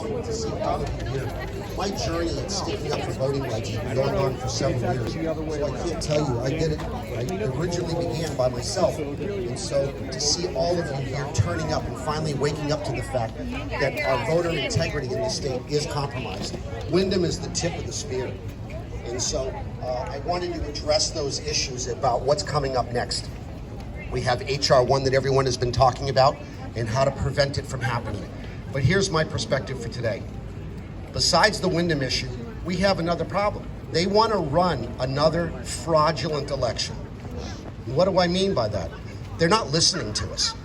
to see all of you here. My journey in sticking up for voting rights has been going on for several years. So I can't tell you, I did it, it originally began by myself. And so to see all of you here turning up and finally waking up to the fact that our voter integrity in the state is compromised. Windham is the tip of the spear. And so I wanted to address those issues about what's coming up next. We have HR 1 that everyone has been talking about and how to prevent it from happening. But here's my perspective for today. Besides the Windham issue, we have another problem. They want to run another fraudulent election. What do I mean by that? They're not listening to us.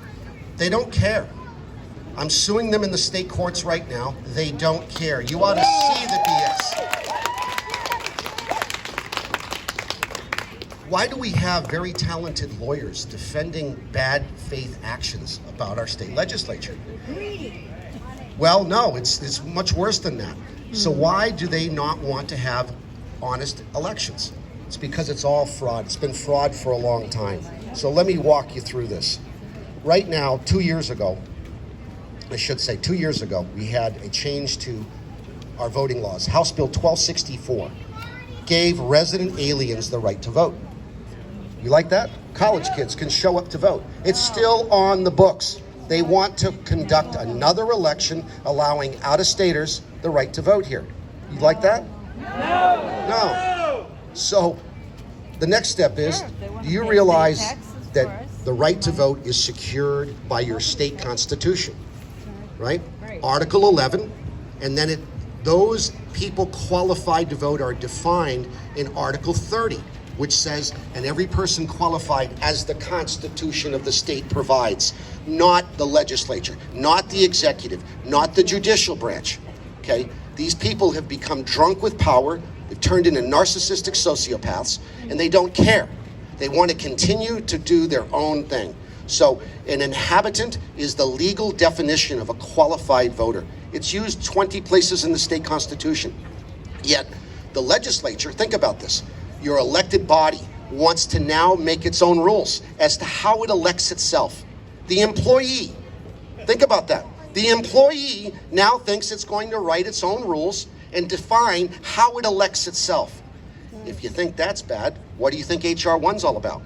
They don't care. I'm suing them in the state courts right now. They don't care. You ought to see the BS. Why do we have very talented lawyers defending bad faith actions about our state legislature? Well, no, it's much worse than that. So why do they not want to have honest elections? It's because it's all fraud. It's been fraud for a long time. So let me walk you through this. Right now, 2 years ago, I should say 2 years ago, we had a change to our voting laws. House Bill 1264 gave resident aliens the right to vote. You like that? College kids can show up to vote. It's still on the books. They want to conduct another election allowing out-of-staters the right to vote here. You like that? No. So the next step is, do you realize that the right to vote is secured by your state constitution, right? Article 11, and then those people qualified to vote are defined in Article 30. Which says, and every person qualified as the Constitution of the state provides, not the legislature, not the executive, not the judicial branch, okay? These people have become drunk with power, they've turned into narcissistic sociopaths, and they don't care. They want to continue to do their own thing. So an inhabitant is the legal definition of a qualified voter. It's used 20 places in the state constitution. Yet the legislature, think about this, your elected body wants to now make its own rules as to how it elects itself. The employee, think about that. The employee now thinks it's going to write its own rules and define how it elects itself. If you think that's bad, what do you think HR 1's all about?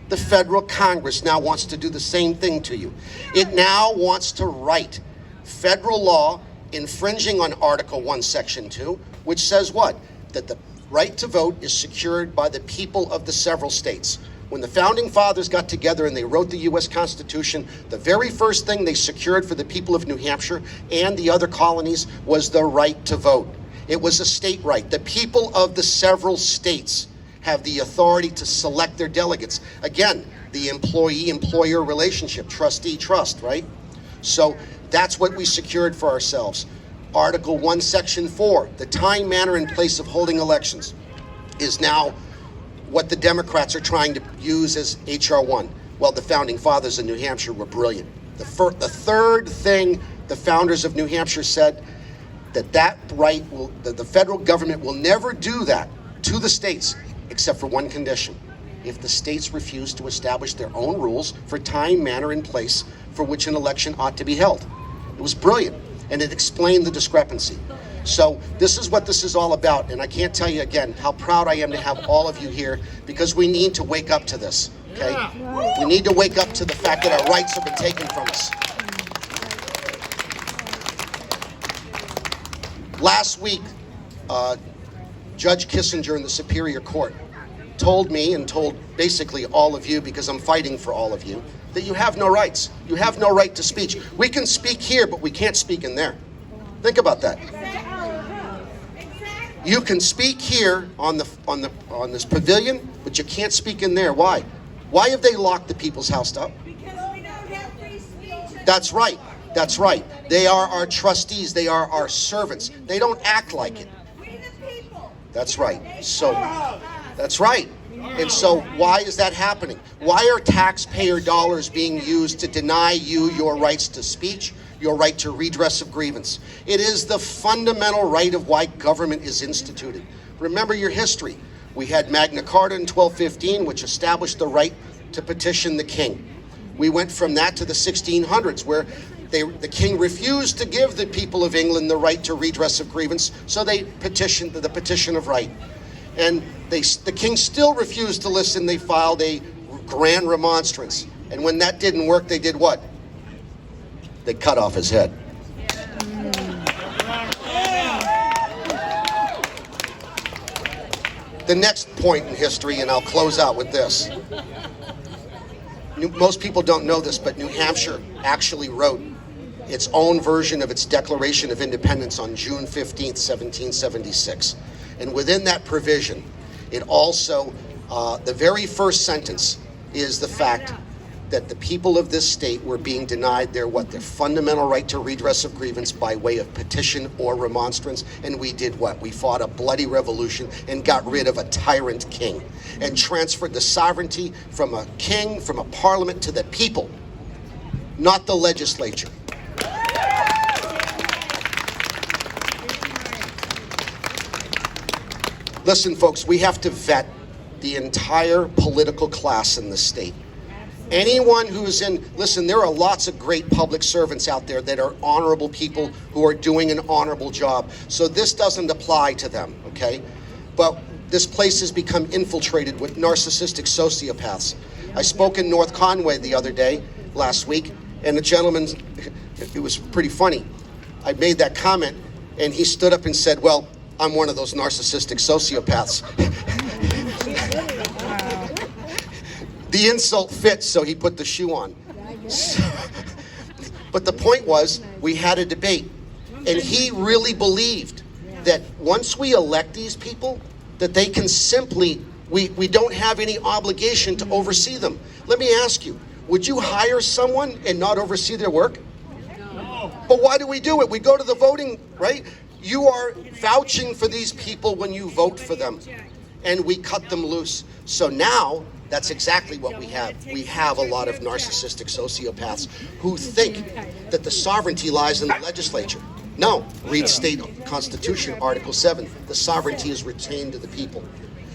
The federal Congress now wants to do the same thing to you. It now wants to write federal law infringing on Article 1, Section 2, which says what? That the right to vote is secured by the people of the several states. When the founding fathers got together and they wrote the U.S. Constitution, the very first thing they secured for the people of New Hampshire and the other colonies was the right to vote. It was a state right. The people of the several states have the authority to select their delegates. Again, the employee-employer relationship, trustee-trust, right? So that's what we secured for ourselves. Article 1, Section 4, the time, manner, and place of holding elections is now what the Democrats are trying to use as HR 1. Well, the founding fathers of New Hampshire were brilliant. The third thing the founders of New Hampshire said, that right will, the federal government will never do that to the states except for one condition: if the states refuse to establish their own rules for time, manner, and place for which an election ought to be held. It was brilliant. And it explained the discrepancy. So this is what this is all about. And I can't tell you again how proud I am to have all of you here, because we need to wake up to this, okay? We need to wake up to the fact that our rights have been taken from us. Last week, Judge Kissinger in the Superior Court told me, and told basically all of you, because I'm fighting for all of you, that you have no rights. You have no right to speech. We can speak here, but we can't speak in there. Think about that. You can speak here on this pavilion, but you can't speak in there. Why? Why have they locked the People's House up? Because we don't have free speech. That's right. That's right. They are our trustees. They are our servants. They don't act like it. We the people. That's right. So, that's right. And so why is that happening? Why are taxpayer dollars being used to deny you your rights to speech, your right to redress of grievance? It is the fundamental right of why government is instituted. Remember your history. We had Magna Carta in 1215, which established the right to petition the king. We went from that to the 1600s, where the king refused to give the people of England the right to redress of grievance, so they petitioned the petition of right. And the king still refused to listen. They filed a grand remonstrance. And when that didn't work, they did what? They cut off his head. The next point in history, and I'll close out with this. Most people don't know this, but New Hampshire actually wrote its own version of its Declaration of Independence on June 15th, 1776. And within that provision, it also, the very first sentence is the fact that the people of this state were being denied their fundamental right to redress of grievance by way of petition or remonstrance. And we did what? We fought a bloody revolution and got rid of a tyrant king and transferred the sovereignty from a king, from a parliament, to the people, not the legislature. Listen, folks, we have to vet the entire political class in the state. Anyone who's listen, there are lots of great public servants out there that are honorable people who are doing an honorable job. So this doesn't apply to them, okay? But this place has become infiltrated with narcissistic sociopaths. I spoke in North Conway the other day, last week, and the gentleman, it was pretty funny. I made that comment, and he stood up and said, well, I'm one of those narcissistic sociopaths. The insult fits, so he put the shoe on. But the point was, we had a debate, and he really believed that once we elect these people, that they can simply, we don't have any obligation to oversee them. Let me ask you, would you hire someone and not oversee their work? No. But why do we do it? We go to the voting, right? You are vouching for these people when you vote for them, and we cut them loose. So now, that's exactly what we have. We have a lot of narcissistic sociopaths who think that the sovereignty lies in the legislature. No, read state constitution, Article 7. The sovereignty is retained to the people.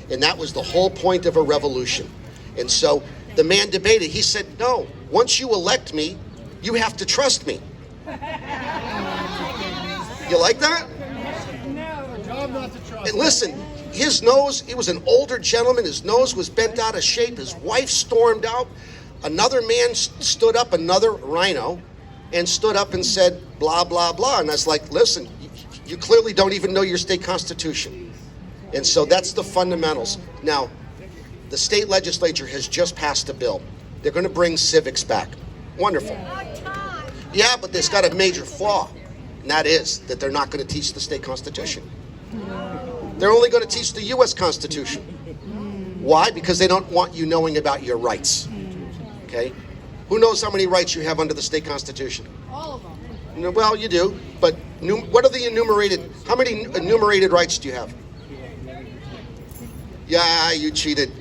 And that was the whole point of a revolution. And so the man debated. He said, no, once you elect me, you have to trust me. You like that? And listen, his nose, it was an older gentleman, his nose was bent out of shape, his wife stormed out, another man stood up, another rhino, and stood up and said, blah, blah, blah. And I was like, listen, you clearly don't even know your state constitution. And so that's the fundamentals. Now, the state legislature has just passed a bill. They're going to bring civics back. Wonderful. Yeah, but there's got a major flaw, and that is that they're not going to teach the state constitution. They're only going to teach the U.S. Constitution. Why? Because they don't want you knowing about your rights. Okay? Who knows how many rights you have under the state constitution? All of them. Well, you do, but what are the enumerated? How many enumerated rights do you have? Yeah, you cheated.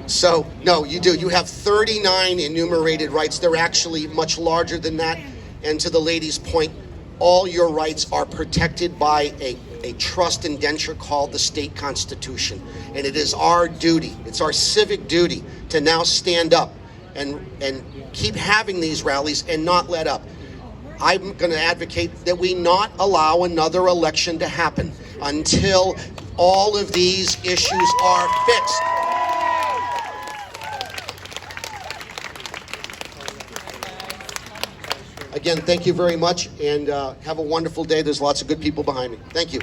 So, no, you do. You have 39 enumerated rights. They're actually much larger than that. And to the lady's point, all your rights are protected by a trust indenture called the state constitution. And it is our duty, it's our civic duty to now stand up and keep having these rallies and not let up. I'm going to advocate that we not allow another election to happen until all of these issues are fixed. Again, thank you very much, and have a wonderful day. There's lots of good people behind me. Thank you.